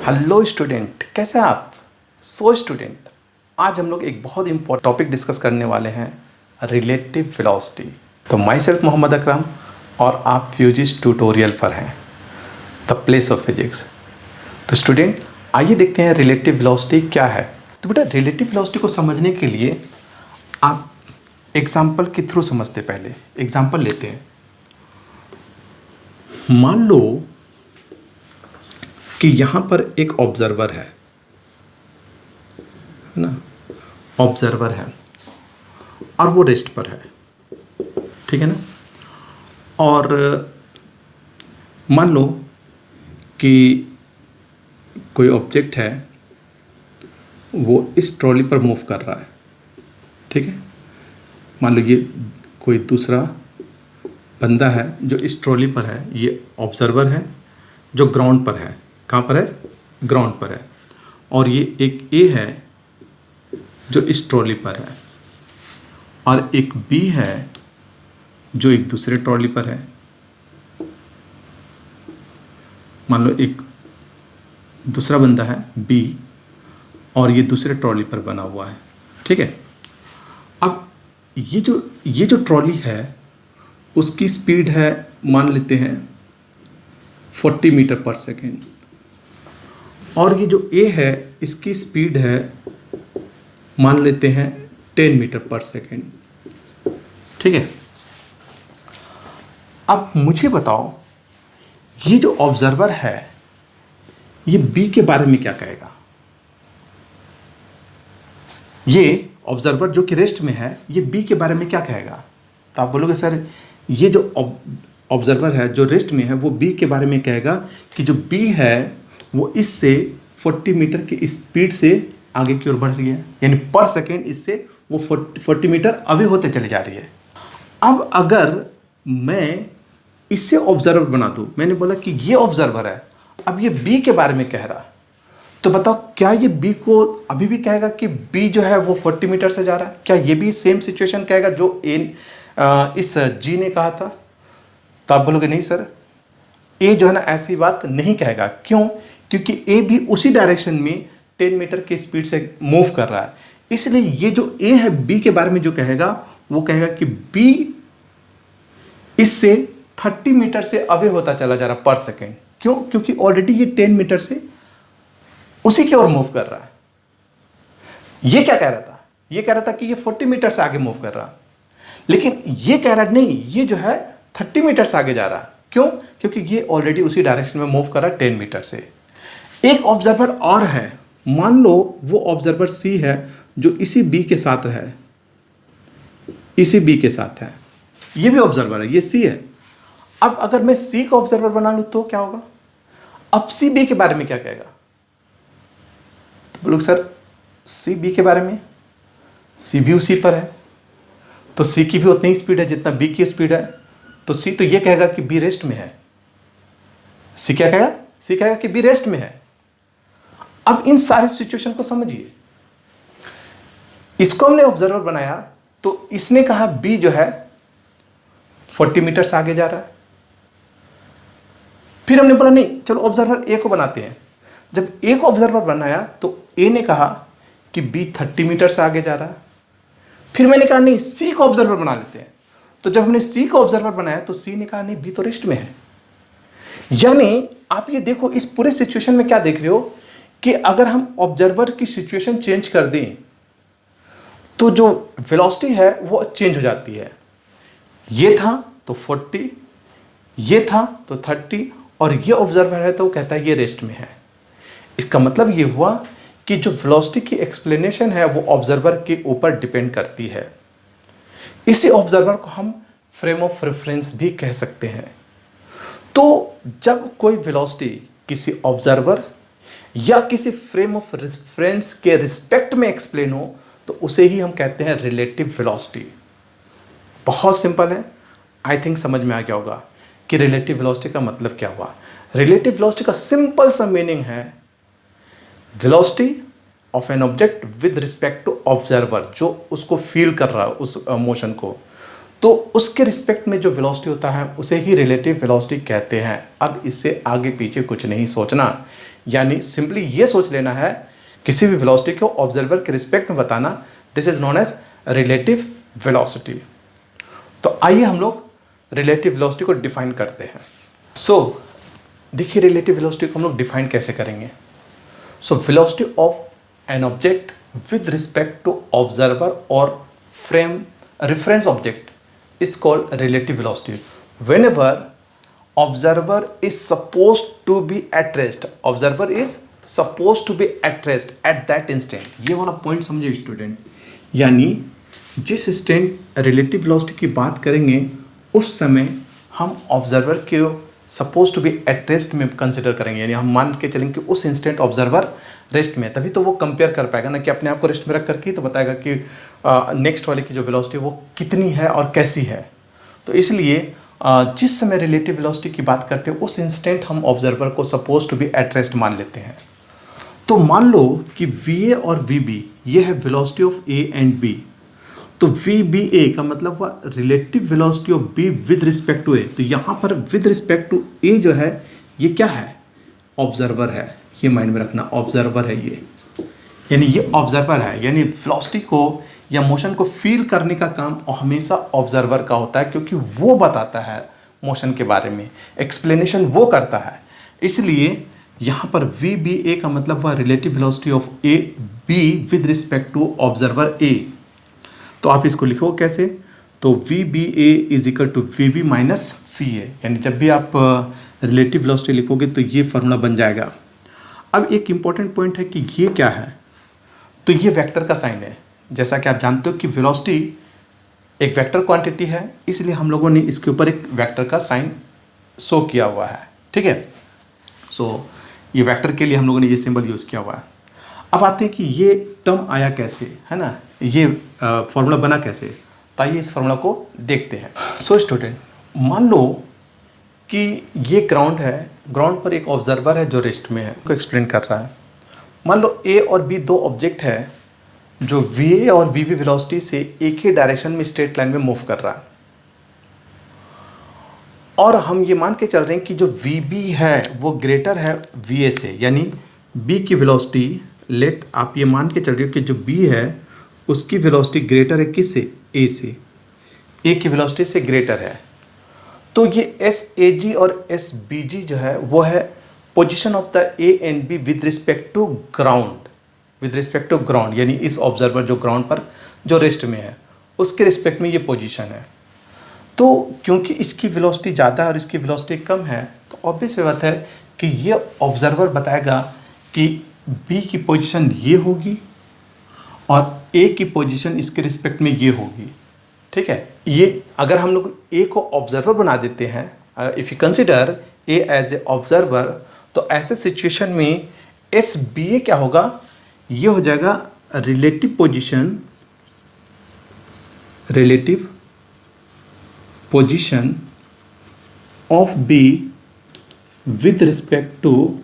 Hello student, कैसे हैं आप? स्टूडेंट, आज हम लोग एक बहुत इम्पोर्टेंट टॉपिक डिस्कस करने वाले हैं, रिलेटिव वेलोसिटी। तो माई सेल्फ मोहम्मद अकरम और आप फ्यूजिस ट्यूटोरियल पर हैं, द प्लेस ऑफ फिजिक्स। तो स्टूडेंट, आइए देखते हैं रिलेटिव वेलोसिटी क्या है। तो बेटा, रिलेटिव वेलोसिटी को समझने के लिए आप एग्जाम्पल के थ्रू समझते। पहले एग्जाम्पल लेते हैं। मान लो कि यहाँ पर एक ऑब्जर्वर है ना, ऑब्जर्वर है और वो रेस्ट पर है, ठीक है ना। और मान लो कि कोई ऑब्जेक्ट है, वो इस ट्रॉली पर मूव कर रहा है, ठीक है। मान लो ये कोई दूसरा बंदा है जो इस ट्रॉली पर है, ये ऑब्जर्वर है जो ग्राउंड पर है। कहाँ पर है? ग्राउंड पर है। और ये एक ए है जो इस ट्रॉली पर है, और एक बी है जो एक दूसरे ट्रॉली पर है। मान लो एक दूसरा बंदा है बी, और ये दूसरे ट्रॉली पर बना हुआ है, ठीक है। अब ये जो ट्रॉली है उसकी स्पीड है, मान लेते हैं 40 मीटर पर सेकेंड, और ये जो ए है इसकी स्पीड है, मान लेते हैं 10 मीटर पर सेकेंड, ठीक है। अब मुझे बताओ, ये जो ऑब्जर्वर है ये बी के बारे में क्या कहेगा? ये ऑब्जर्वर जो कि रेस्ट में है, ये बी के बारे में क्या कहेगा? तो आप बोलोगे सर, ये जो ऑब्जर्वर है जो रेस्ट में है वो बी के बारे में कहेगा कि जो बी है वो इससे 40 मीटर की स्पीड से आगे की ओर बढ़ रही है, यानी पर सेकेंड इससे वो 40 मीटर अवे होते चली जा रही है। अब अगर मैं इससे ऑब्जर्वर बना दूं, मैंने बोला कि ये ऑब्जर्वर है, अब ये बी के बारे में कह रहा, तो बताओ क्या ये बी को अभी भी कहेगा कि बी जो है वो 40 मीटर से जा रहा है? क्या ये भी सेम सिचुएशन कहेगा जो इस जी ने कहा था? तो आप बोलोगे नहीं सर, ए जो है ना ऐसी बात नहीं कहेगा। क्यों? क्योंकि ए भी उसी डायरेक्शन में 10 मीटर की स्पीड से मूव कर रहा है। इसलिए ये जो ए है बी के बारे में जो कहेगा, वो कहेगा कि बी इससे 30 मीटर से अवे होता चला जा रहा पर सेकेंड। क्यों? क्योंकि ऑलरेडी ये 10 मीटर से उसी की ओर मूव कर रहा है। ये क्या कह रहा था? ये कह रहा था कि ये 40 मीटर से आगे मूव कर रहा, लेकिन ये कह रहा नहीं, ये जो है 30 मीटर से आगे जा रहा। क्यों? क्योंकि ये ऑलरेडी उसी डायरेक्शन में मूव कर रहा है 10 मीटर से। एक ऑब्जर्वर और है, मान लो वो ऑब्जर्वर सी है जो इसी बी के साथ है, इसी बी के साथ है, ये भी ऑब्जर्वर है, ये सी है। अब अगर मैं सी को ऑब्जर्वर बना लूं तो क्या होगा? अब सी बी के बारे में क्या कहेगा? तो बोलो सर, सी बी के बारे में, सी भी उसी पर है, तो सी की भी उतनी ही स्पीड है जितना बी की स्पीड है, तो सी तो ये कहेगा कि बी रेस्ट में है। सी क्या कहेगा? सी कहेगा कि बी रेस्ट में है। अब इन सारे सिचुएशन को समझिए। इसको हमने ऑब्जर्वर बनाया तो इसने कहा बी जो है 40 मीटर से आगे जा रहा है। फिर हमने बोला नहीं, चलो ऑब्जर्वर ए को बनाते हैं। जब ए को ऑब्जर्वर बनाया तो ए ने कहा कि बी 30 मीटर से आगे जा रहा है। फिर मैंने कहा नहीं, सी को ऑब्जर्वर बना लेते हैं। तो जब हमने सी को ऑब्जर्वर बनाया तो सी ने कहा नहीं, बी तो रेस्ट में है। यानी आप ये देखो, इस पूरे सिचुएशन में क्या देख रहे हो कि अगर हम ऑब्जर्वर की सिचुएशन चेंज कर दें तो जो वेलोसिटी है वो चेंज हो जाती है। ये था तो 40, ये था तो 30, और ये ऑब्जर्वर है तो वो कहता है ये रेस्ट में है। इसका मतलब ये हुआ कि जो वेलोसिटी की एक्सप्लेनेशन है वो ऑब्जर्वर के ऊपर डिपेंड करती है। इसी ऑब्जर्वर को हम फ्रेम ऑफ रेफरेंस भी कह सकते हैं। तो जब कोई वेलोसिटी किसी ऑब्जर्वर या किसी फ्रेम ऑफ रेफरेंस के रिस्पेक्ट में एक्सप्लेन हो तो उसे ही हम कहते हैं रिलेटिव वेलोसिटी। बहुत सिंपल है, आई थिंक समझ में आ गया होगा कि रिलेटिव वेलोसिटी का मतलब क्या हुआ। रिलेटिव वेलोसिटी का सिंपल सा मीनिंग है velocity of an object with respect to observer, जो उसको फील कर रहा है उस मोशन को, तो उसके रिस्पेक्ट में जो वेलोसिटी होता है उसे ही रिलेटिव वेलोसिटी कहते हैं। अब इससे आगे पीछे कुछ नहीं सोचना, यानी सिंपली ये सोच लेना है, किसी भी वेलोसिटी को ऑब्जर्वर के रिस्पेक्ट में बताना, this is known as relative velocity. तो आइए हम लोग रिलेटिव वेलोसिटी को डिफाइन करते हैं। सो देखिए रिलेटिव वेलोसिटी को हम लोग डिफाइन कैसे करेंगे। So velocity of an object with respect to observer और frame reference object is called relative velocity. Whenever observer is supposed to be at rest, observer is supposed to be at rest at that instant. ये वाला point समझे student, यानी जिस instant relative velocity की बात करेंगे उस समय हम ऑब्जर्वर के suppose to be at rest में कंसिडर करेंगे, यानी हम मान के चलेंगे कि उस इंस्टेंट ऑब्जर्वर रेस्ट में, तभी तो वो कंपेयर कर पाएगा ना कि अपने आप को रेस्ट में रख करके तो बताएगा कि नेक्स्ट वाले की जो वेलोसिटी है वो कितनी है और कैसी है। तो इसलिए जिस समय रिलेटिव वेलोसिटी की बात करते हैं उस इंस्टेंट हम ऑब्जर्वर को suppose to be at rest मान लेते हैं। तो मान लो कि वी ए और वी बी ये है velocity of A and B, तो वी बी ए का मतलब हुआ relative velocity of B with respect to A. तो यहाँ पर विद रिस्पेक्ट टू ए जो है ये क्या है, ऑब्जर्वर है, ये माइंड में रखना, ऑब्जर्वर है ये, यानी ये ऑब्जर्वर है, यानी वेलोसिटी को या मोशन को फील करने का काम हमेशा ऑब्जर्वर का होता है, क्योंकि वो बताता है मोशन के बारे में, एक्सप्लेनेशन वो करता है। इसलिए यहाँ पर वी बी ए का मतलब हुआ relative velocity of A B with respect to observer A. तो आप इसको लिखो कैसे, तो V B A is equal to V B minus V A, यानी जब भी आप रिलेटिव वेलोसिटी लिखोगे तो ये फार्मूला बन जाएगा। अब एक इम्पॉर्टेंट पॉइंट है कि ये क्या है, तो ये वेक्टर का साइन है। जैसा कि आप जानते हो कि वेलोसिटी एक वेक्टर क्वांटिटी है, इसलिए हम लोगों ने इसके ऊपर एक वेक्टर का साइन शो किया हुआ है, ठीक है। सो ये वेक्टर के लिए हम लोगों ने ये सिंबल यूज़ किया हुआ है। अब आते हैं कि ये टर्म आया कैसे, है ना, ये फार्मूला बना कैसे, तो आइए इस फार्मूला को देखते हैं। सो स्टूडेंट, मान लो कि ये ग्राउंड है, ग्राउंड पर एक ऑब्जर्वर है जो रेस्ट में है, को एक्सप्लेन कर रहा है। मान लो ए और बी दो ऑब्जेक्ट है जो वी ए और वी बी वेलोसिटी से एक ही डायरेक्शन में स्ट्रेट लाइन में मूव कर रहा है, और हम ये मान के चल रहे हैं कि जो वी बी है वो ग्रेटर है वी ए से, यानी बी की वेलोसिटी, लेट आप ये मान के चल रहे हो कि जो बी है उसकी वेलोसिटी ग्रेटर है किससे, ए से, ए की वेलोसिटी से ग्रेटर है। तो ये एस ए जी और एस बी जी जो है वो है position of the A and B with respect to ground, with respect to ground, यानी इस ऑब्जर्वर जो ग्राउंड पर जो रेस्ट में है उसके रिस्पेक्ट में ये पोजीशन है। तो क्योंकि इसकी वेलोसिटी ज़्यादा है और इसकी वेलोसिटी कम है, तो ऑब्वियस बात है कि ये ऑब्जर्वर बताएगा कि बी की पोजीशन ये होगी और ए की पोजीशन इसके रिस्पेक्ट में ये होगी, ठीक है। ये अगर हम लोग ए को ऑब्जर्वर बना देते हैं, if you consider A as a observer, तो ऐसे सिचुएशन में एस बी ए क्या होगा, ये हो जाएगा relative position, relative position of B with respect to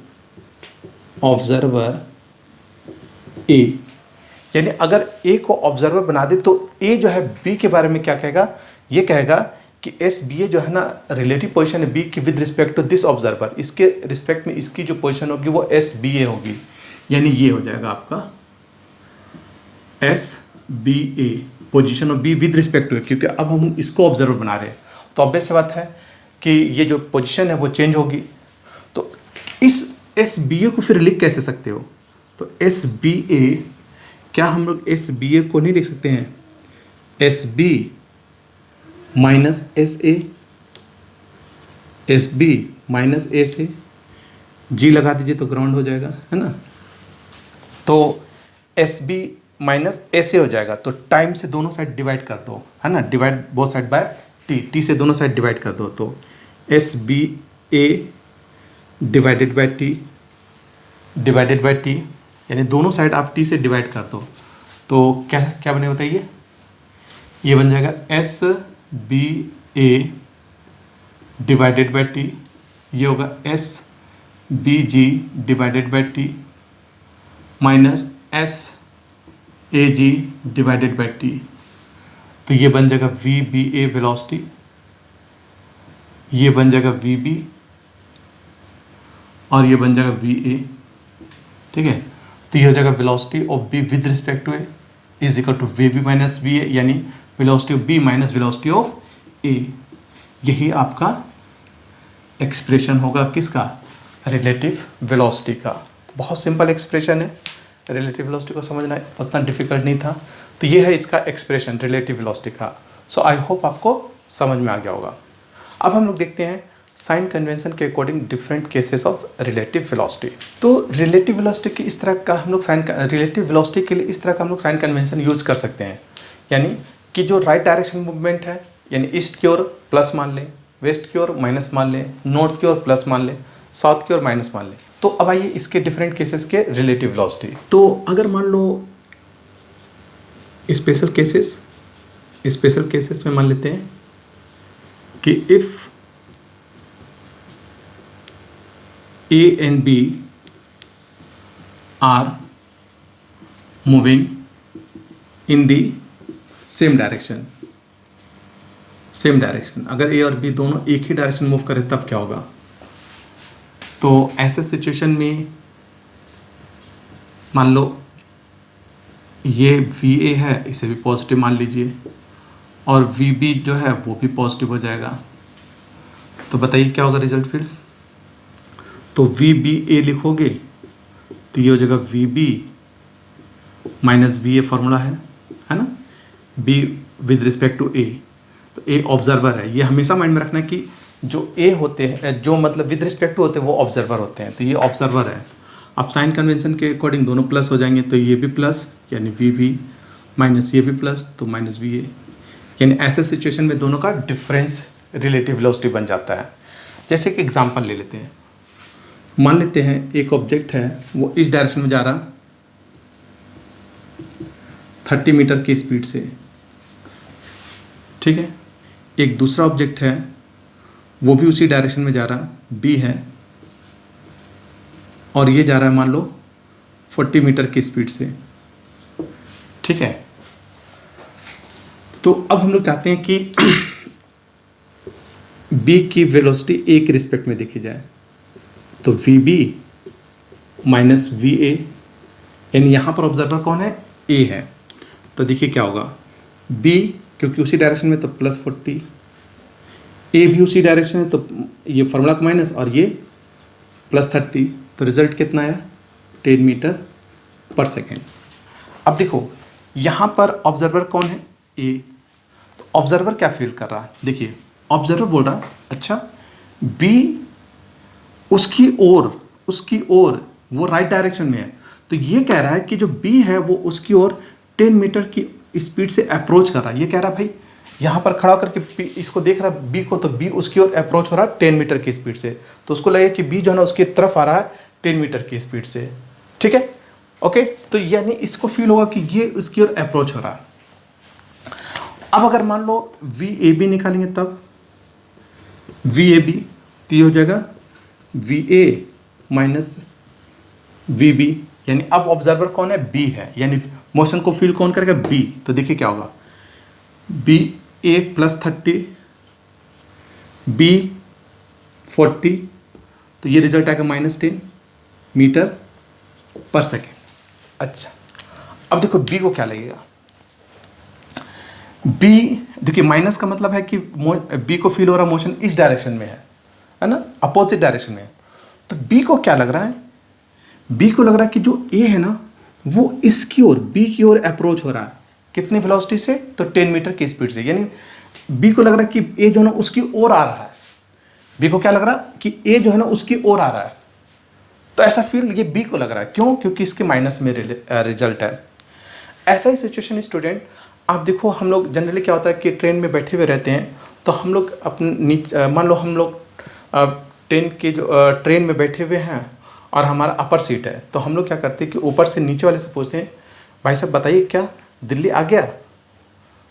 observer A. यानी अगर ए को ऑब्जर्वर बना दे तो ए जो है बी के बारे में क्या कहेगा, ये कहेगा कि एस बी ए जो है ना रिलेटिव पोजीशन है बी की with respect to this observer, इसके रिस्पेक्ट में इसकी जो पोजीशन होगी वो एस बी ए होगी, यानी ये हो जाएगा आपका S B A, position of B with respect to, क्योंकि अब हम इसको ऑब्जर्वर बना रहे हैं तो ऑब्वियस बात है कि ये जो पोजीशन है वो चेंज होगी। तो इस एस बी ए को फिर लिख कैसे सकते हो, तो एस बी ए, क्या हम लोग एस बी ए को नहीं लिख सकते हैं, S B minus S A, S B minus A से जी लगा दीजिए तो ग्राउंड हो जाएगा, है ना। तो S B minus S A हो जाएगा, तो टाइम से दोनों साइड डिवाइड कर दो, है ना, divide both side by T, T से दोनों साइड डिवाइड कर दो, तो S B A divided by T, divided by T, यानी दोनों साइड आप टी से डिवाइड कर दो, तो क्या क्या बने बताइए, ये बन जाएगा S B A divided by T, ये होगा S B G divided by T minus S A G divided by T, तो ये बन जाएगा वी बी ए वेलोसिटी, ये बन जाएगा वी बी और ये बन जाएगा वी ए, ठीक है। तो ये हो जाएगा velocity of B with respect to A is equal to V B minus V A, यानी velocity of B minus velocity of A. यही आपका एक्सप्रेशन होगा किसका, रिलेटिव वेलोसिटी का। बहुत सिंपल एक्सप्रेशन है, रिलेटिव वेलोसिटी को समझना उतना डिफिकल्ट नहीं था। तो ये है इसका एक्सप्रेशन रिलेटिव वेलोसिटी का। सो आई होप आपको समझ में आ गया होगा। अब हम लोग देखते हैं साइन कन्वेंशन के according different cases of relative velocity. तो रिलेटिव वेलोसिटी की इस तरह का हम लोग रिलेटिव वेलोसिटी के लिए इस तरह का हम लोग साइन कन्वेंशन यूज कर सकते हैं, यानी कि जो राइट डायरेक्शन मूवमेंट है, यानी ईस्ट की ओर प्लस मान लें, वेस्ट की ओर माइनस मान लें, नॉर्थ की ओर प्लस मान लें, साउथ की ओर माइनस मान लें। तो अब आइए इसके डिफरेंट केसेस के रिलेटिव वेलोसिटी। तो अगर मान लो स्पेशल केसेस में मान लेते हैं कि if A and B are moving in the same direction, अगर A और B दोनों एक ही डायरेक्शन मूव करें तब क्या होगा। तो ऐसे सिचुएशन में मान लो ये VA है, इसे भी पॉजिटिव मान लीजिए, और VB जो है वो भी पॉजिटिव हो जाएगा। तो बताइए क्या होगा रिजल्ट फिर। तो VBA लिखोगे तो ये हो जाएगा VB माइनस VA फॉर्मूला है ना, B with respect to A। तो A ऑब्जर्वर है, ये हमेशा माइंड में रखना कि जो A होते हैं, जो मतलब विद रिस्पेक्ट टू होते हैं, वो ऑब्जर्वर होते हैं। तो ये ऑब्जर्वर है। अब साइन कन्वेंशन के अकॉर्डिंग दोनों प्लस हो जाएंगे, तो ये भी प्लस यानी VB माइनस ये भी प्लस तो माइनस VA, यानी ऐसे सिचुएशन में दोनों का डिफरेंस रिलेटिव वेलोसिटी बन जाता है। जैसे कि एग्जांपल ले लेते हैं, मान लेते हैं एक ऑब्जेक्ट है वो इस डायरेक्शन में जा रहा 30 मीटर की स्पीड से, ठीक है। एक दूसरा ऑब्जेक्ट है वो भी उसी डायरेक्शन में जा रहा, B है, और ये जा रहा है मान लो 40 मीटर की स्पीड से, ठीक है। तो अब हम लोग चाहते हैं कि B की वेलोसिटी A के रिस्पेक्ट में देखी जाए। तो VB माइनस VA, यानी यहाँ पर ऑब्जर्वर कौन है, A है। तो देखिए क्या होगा, B क्योंकि उसी डायरेक्शन में तो प्लस 40, A भी उसी डायरेक्शन में तो ये फार्मूला का माइनस और ये प्लस 30। तो रिजल्ट कितना आया, 10 मीटर पर सेकेंड। अब देखो यहाँ पर ऑब्जर्वर कौन है, A। तो ऑब्जर्वर क्या फील कर रहा है, देखिए ऑब्जर्वर बोल रहा है अच्छा B उसकी ओर वो राइट डायरेक्शन में है, तो ये कह रहा है कि जो B है वो उसकी ओर 10 मीटर की स्पीड से अप्रोच कर रहा है। ये कह रहा है भाई यहाँ पर खड़ा करके इसको देख रहा है B को, तो B उसकी ओर अप्रोच हो रहा है 10 मीटर की स्पीड से, तो उसको लगे कि B जो है ना उसकी तरफ आ रहा है 10 मीटर की स्पीड से, ठीक है। ओके, तो यानी इसको फील होगा कि ये उसकी ओर अप्रोच हो रहा है। अब अगर मान लो VAB निकालेंगे तब VAB तो ये हो जाएगा VA माइनस VB, यानी अब ऑब्जर्वर कौन है, B है, यानी मोशन को फील कौन करेगा, B। तो देखिए क्या होगा, BA प्लस 30 B 40, तो ये रिजल्ट आएगा -10 मीटर पर सेकेंड। अच्छा, अब देखो B को क्या लगेगा, B देखिए माइनस का मतलब है कि B को फील हो रहा मोशन इस डायरेक्शन में है ना, अपोजिट डायरेक्शन में। तो B को क्या लग रहा है, B को लग रहा है कि जो A है ना वो इसकी ओर B की ओर अप्रोच हो रहा है, कितनी वेलोसिटी से, तो 10 मीटर की स्पीड से, यानी B को लग रहा है कि A जो है ना उसकी ओर आ रहा है। B को क्या लग रहा है कि A जो है ना उसकी ओर आ रहा है, तो ऐसा फील ये B को लग रहा है, क्यों, क्योंकि इसके माइनस में रिजल्ट है। ऐसा ही सिचुएशन स्टूडेंट आप देखो, हम लोग जनरली क्या होता है कि ट्रेन में बैठे हुए रहते हैं, तो हम लोग अपने नीचे मान लो हम लोग ट्रेन में बैठे हुए हैं और हमारा अपर सीट है, तो हम लोग क्या करते हैं कि ऊपर से नीचे वाले से पूछते हैं भाई साहब बताइए क्या दिल्ली आ गया,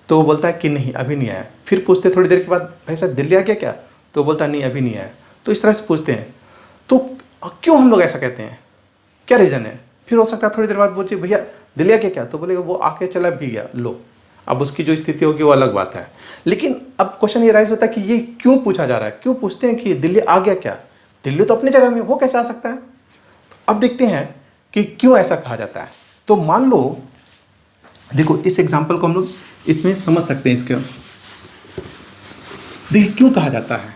तो वो बोलता है कि नहीं अभी नहीं आया। फिर पूछते थोड़ी देर के बाद भाई साहब दिल्ली आ गया क्या, तो वो बोलता है नहीं अभी नहीं आया। तो इस तरह से पूछते हैं। तो क्यों हम लोग ऐसा कहते हैं, क्या रीज़न है। फिर हो सकता है थोड़ी देर बाद पूछे भैया दिल्ली आ गया क्या, तो बोलेगा वो आके चला भी गया, लो अब उसकी जो स्थिति होगी वो अलग बात है। लेकिन अब क्वेश्चन ये राइज होता है कि ये क्यों पूछा जा रहा है, क्यों पूछते हैं कि दिल्ली आ गया क्या, दिल्ली तो अपनी जगह में, वो कैसे आ सकता है। तो अब देखते हैं कि क्यों ऐसा कहा जाता है। तो मान लो, देखो इस एग्जाम्पल को हम लोग इसमें समझ सकते हैं। इसके देखिए क्यों कहा जाता है,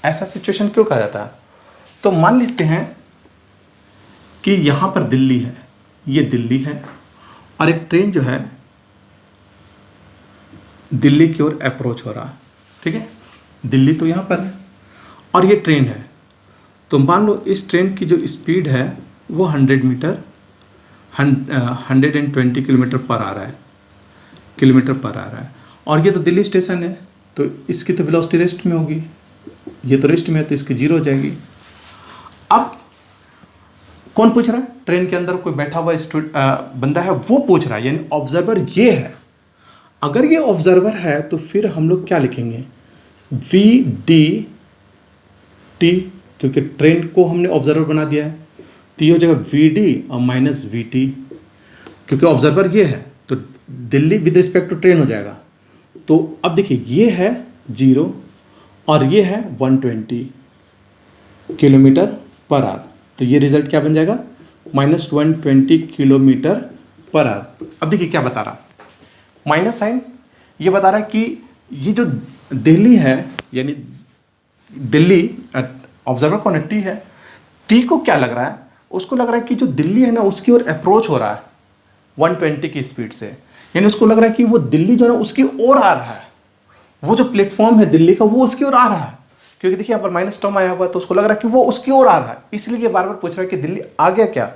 ऐसा सिचुएशन क्यों कहा जाता है। तो मान लेते हैं कि यहां पर दिल्ली है, ये दिल्ली है, और एक ट्रेन जो है दिल्ली की ओर अप्रोच हो रहा है। ठीक है, दिल्ली तो यहां पर है और ये ट्रेन है। तो मान लो इस ट्रेन की जो स्पीड है वो 100 मीटर 120 किलोमीटर पर आ रहा है, और ये तो दिल्ली स्टेशन है, तो इसकी तो वेलोसिटी रेस्ट में होगी, ये तो रेस्ट में है, तो इसकी जीरो हो जाएगी। अब कौन पूछ रहा है, ट्रेन के अंदर कोई बैठा हुआ बंदा है, वो पूछ रहा है, यानी ऑब्जर्वर ये है। अगर ये ऑब्जर्वर है तो फिर हम लोग क्या लिखेंगे, वी डी टी, क्योंकि ट्रेन को हमने ऑब्जर्वर बना दिया है, तो ये हो जाएगा वी डी और माइनस वी टी, क्योंकि ऑब्जर्वर ये है तो Delhi with respect to train हो जाएगा। तो अब देखिए ये है 0 और ये है 120 किलोमीटर पर आवर, तो ये रिजल्ट क्या बन जाएगा, -120 किलोमीटर पर आवर। अब देखिए क्या बता रहा, माइनस साइन ये बता रहा है कि ये जो दिल्ली है, यानी दिल्ली ऑब्जर्वर कौन है, टी है, टी को क्या लग रहा है, उसको लग रहा है कि जो दिल्ली है ना उसकी ओर अप्रोच हो रहा है 120 की स्पीड से, यानी उसको लग रहा है कि वो दिल्ली जो है ना उसकी ओर आ रहा है, वो जो प्लेटफॉर्म है दिल्ली का वो उसकी ओर आ रहा है, क्योंकि देखिए यहाँ पर माइनस टर्म आया हुआ है, तो उसको लग रहा है कि वो उसकी ओर आ रहा है, इसलिए ये बार बार पूछ रहा है कि दिल्ली आ गया क्या।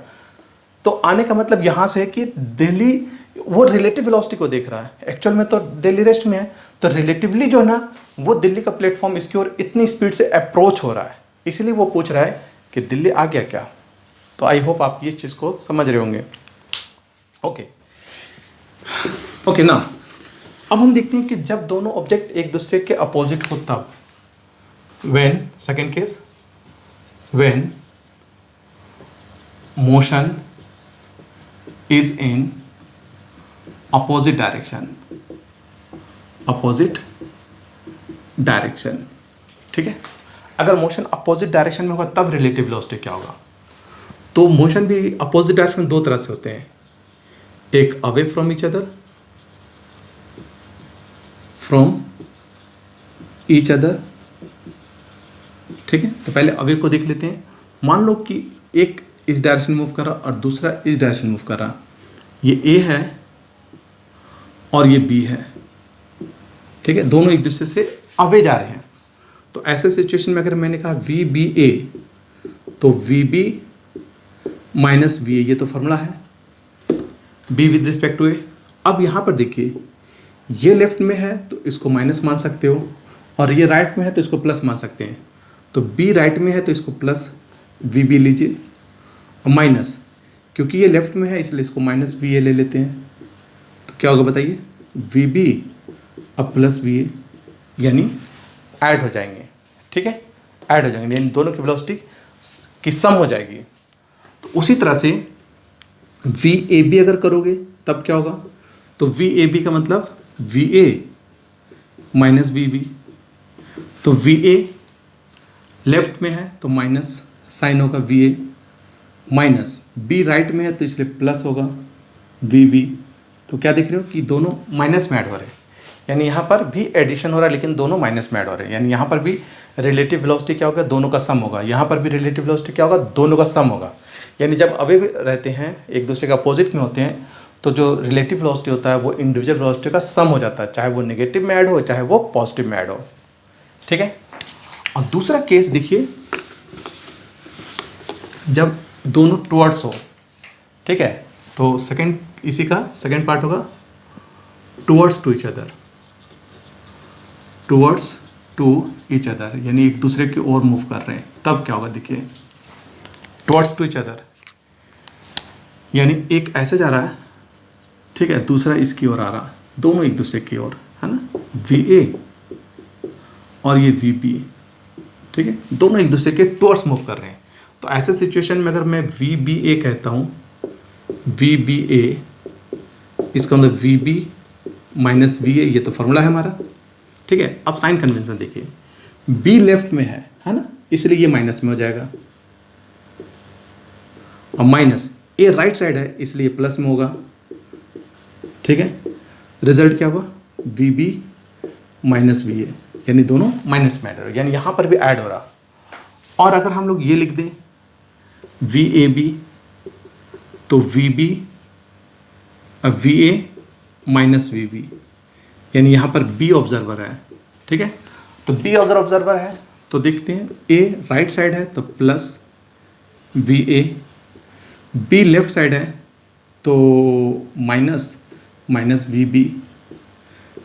तो आने का मतलब यहाँ से है कि दिल्ली वो रिलेटिव वेलोसिटी को देख रहा है, एक्चुअल में तो दिल्ली रेस्ट में है, तो रिलेटिवली जो है ना वो दिल्ली का प्लेटफॉर्म इसकी ओर इतनी स्पीड से अप्रोच हो रहा है, इसलिए वो पूछ रहा है कि दिल्ली आ गया क्या। तो आई होप आप ये चीज़ को समझ रहे होंगे। ओके ना, अब हम देखते हैं कि जब दोनों ऑब्जेक्ट एक दूसरे के अपोजिट हो तब, when, second case, when motion is in opposite direction. ठीक है, अगर मोशन अपोजिट डायरेक्शन में होगा तब रिलेटिव वेलोसिटी क्या होगा। तो मोशन भी अपोजिट डायरेक्शन में दो तरह से होते हैं, एक अवे फ्रॉम ईच अदर, ठीक है। तो पहले अवे को देख लेते हैं। मान लो कि एक इस डायरेक्शन मूव कर रहा और दूसरा इस डायरेक्शन मूव कर रहा, ये ए है और ये बी है, ठीक है, दोनों एक दूसरे से अवे जा रहे हैं। तो ऐसे सिचुएशन में अगर मैंने कहा वी बी ए, तो V B minus V A, ये तो फॉर्मूला है, B with respect to A. अब यहाँ पर देखिए ये लेफ्ट में है तो इसको माइनस मान सकते हो, और ये राइट में है तो इसको प्लस मान सकते हैं। तो बी राइट में है तो इसको प्लस वी बी लीजिए, और माइनस क्योंकि ये लेफ्ट में है इसलिए इसको माइनस वी ए ले लेते हैं। तो क्या होगा बताइए, वी बी अब प्लस वी ए, यानी ऐड हो जाएंगे। ठीक है, ऐड हो जाएंगे, यानी दोनों की वेलोसिटी की सम हो जाएगी। तो उसी तरह से वी ए बी अगर करोगे तब क्या होगा, तो वी ए बी का मतलब V A minus V B. तो वी ए लेफ्ट में है तो माइनस साइन होगा V A, minus B right में है तो इसलिए प्लस होगा वी बी। तो क्या देख रहे हो कि दोनों माइनस में ऐड हो रहे हैं, यानी यहाँ पर भी एडिशन हो रहा है लेकिन दोनों माइनस में ऐड हो रहे हैं। यानी यहाँ पर भी रिलेटिव वेलोसिटी क्या होगा, दोनों का सम होगा, यहाँ पर भी रिलेटिव वेलोसिटी क्या होगा, दोनों का सम होगा। यानी जब अवे रहते हैं एक दूसरे के अपोजिट में होते हैं तो जो रिलेटिव वेलोसिटी होता है वो इंडिविजुअल वेलोसिटी का सम हो जाता है, चाहे वो नेगेटिव में ऐड हो चाहे वो पॉजिटिव में ऐड हो। ठीक है, और दूसरा केस देखिए, जब दोनों टुवर्ड्स हो, ठीक है, तो सेकंड इसी का सेकंड पार्ट होगा towards to each other, towards to each other, यानी एक दूसरे की ओर मूव कर रहे हैं, तब क्या होगा देखिए, टुवर्ड्स टू ईच अदर, यानी एक ऐसे जा रहा है, ठीक है, दूसरा इसकी ओर आ रहा, दोनों एक दूसरे की ओर, है ना, वी ए और ये वी बी, ठीक है, दोनों एक दूसरे के टुवर्ड्स मूव कर रहे हैं। तो ऐसे सिचुएशन में अगर मैं वी बी ए कहता हूँ, वी बी ए, इसका मतलब V B minus V A, ये तो फॉर्मूला है हमारा। ठीक है, अब साइन कन्वेंशन देखिए, बी लेफ्ट में है ना, इसलिए ये माइनस में हो जाएगा, और माइनस ए राइट साइड है इसलिए प्लस में होगा, ठीक है। रिजल्ट क्या हुआ, V B minus V A, यानी दोनों माइनस में ऐड हो रहा है, यानी यहाँ पर भी ऐड हो रहा। और अगर हम लोग ये लिख दें वी ए बी, तो वी बी अब V A minus V B, यानी यहाँ पर बी ऑब्जर्वर है, ठीक है। तो बी अगर ऑब्जर्वर है तो देखते हैं ए राइट साइड है तो plus we A, B left side है तो माइनस माइनस वी बी,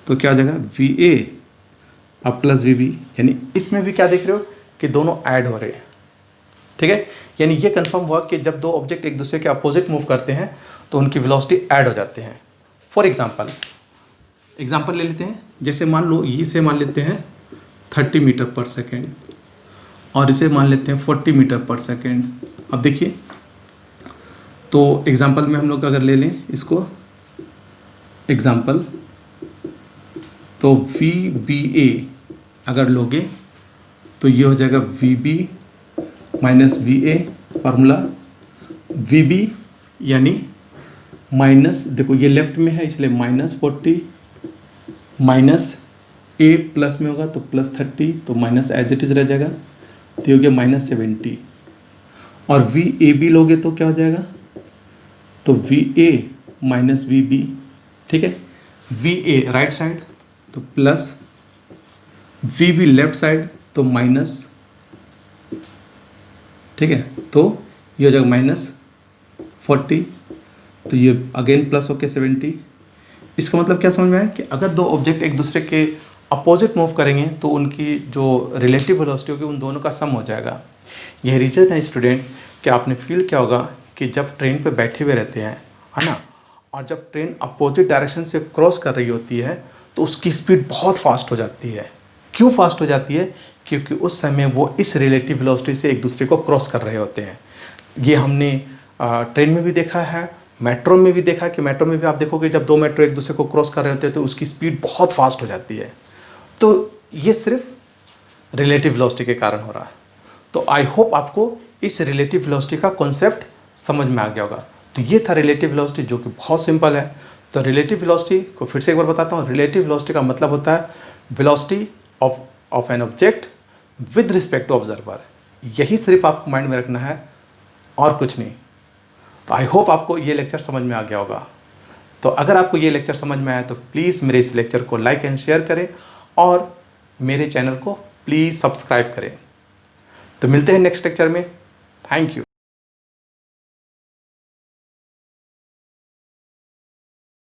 तो क्या हो जाएगा वी ए अब प्लस वी बी, यानी इसमें भी क्या देख रहे हो कि दोनों ऐड हो रहे हैं, ठीक है। यानी ये कंफर्म हुआ कि जब दो ऑब्जेक्ट एक दूसरे के अपोजिट मूव करते हैं तो उनकी वेलोसिटी ऐड हो जाते हैं। फॉर एग्जाम्पल ले लेते हैं, जैसे मान लो इसे मान लेते हैं 30 मीटर पर सेकेंड और इसे मान लेते हैं 40 मीटर पर सेकेंड। अब देखिए, तो एग्जाम्पल में हम लोग अगर ले लें इसको एग्जाम्पल, तो वी बी ए अगर लोगे तो ये हो जाएगा V B minus V A, formula V B यानी माइनस, देखो ये लेफ्ट में है इसलिए -40 माइनस ए प्लस में होगा तो +30, तो माइनस एज इट इज़ रह जाएगा, तो ये हो गया -70। और वी ए बी लोगे तो क्या हो जाएगा, तो V A minus V B, ठीक है। वी ए राइट साइड तो plus, V B left side तो माइनस, ठीक है। तो ये हो जाएगा -40, तो ये अगेन प्लस होके 70। इसका मतलब क्या समझ में आया कि अगर दो ऑब्जेक्ट एक दूसरे के अपोजिट मूव करेंगे तो उनकी जो रिलेटिव वेलोसिटी होगी उन दोनों का सम हो जाएगा। यह रीजन है स्टूडेंट कि आपने फील किया होगा कि जब ट्रेन पे बैठे हुए रहते हैं, है ना, और जब ट्रेन अपोजिट डायरेक्शन से क्रॉस कर रही होती है तो उसकी स्पीड बहुत फास्ट हो जाती है। क्यों फास्ट हो जाती है, क्योंकि उस समय वो इस रिलेटिव वेलोसिटी से एक दूसरे को क्रॉस कर रहे होते हैं। ये हमने ट्रेन में भी देखा है, मेट्रो में भी देखा है कि मेट्रो में भी आप देखोगे जब दो मेट्रो एक दूसरे को क्रॉस कर रहे होते हैं तो उसकी स्पीड बहुत फास्ट हो जाती है। तो ये सिर्फ रिलेटिव वेलोसिटी के कारण हो रहा है। तो आई होप आपको इस रिलेटिव वेलोसिटी का कॉन्सेप्ट समझ में आ गया होगा। तो ये था रिलेटिव वेलोसिटी, जो कि बहुत सिंपल है। तो रिलेटिव वेलोसिटी को फिर से एक बार बताता हूँ। रिलेटिव वेलोसिटी का मतलब होता है velocity of an object with respect to observer. यही सिर्फ आपको माइंड में रखना है और कुछ नहीं। तो आई होप आपको ये लेक्चर समझ में आ गया होगा। तो अगर आपको ये लेक्चर समझ में आया तो प्लीज़ मेरे इस लेक्चर को लाइक एंड शेयर करें और मेरे चैनल को प्लीज़ सब्सक्राइब करें। तो मिलते हैं नेक्स्ट लेक्चर में। Thank you.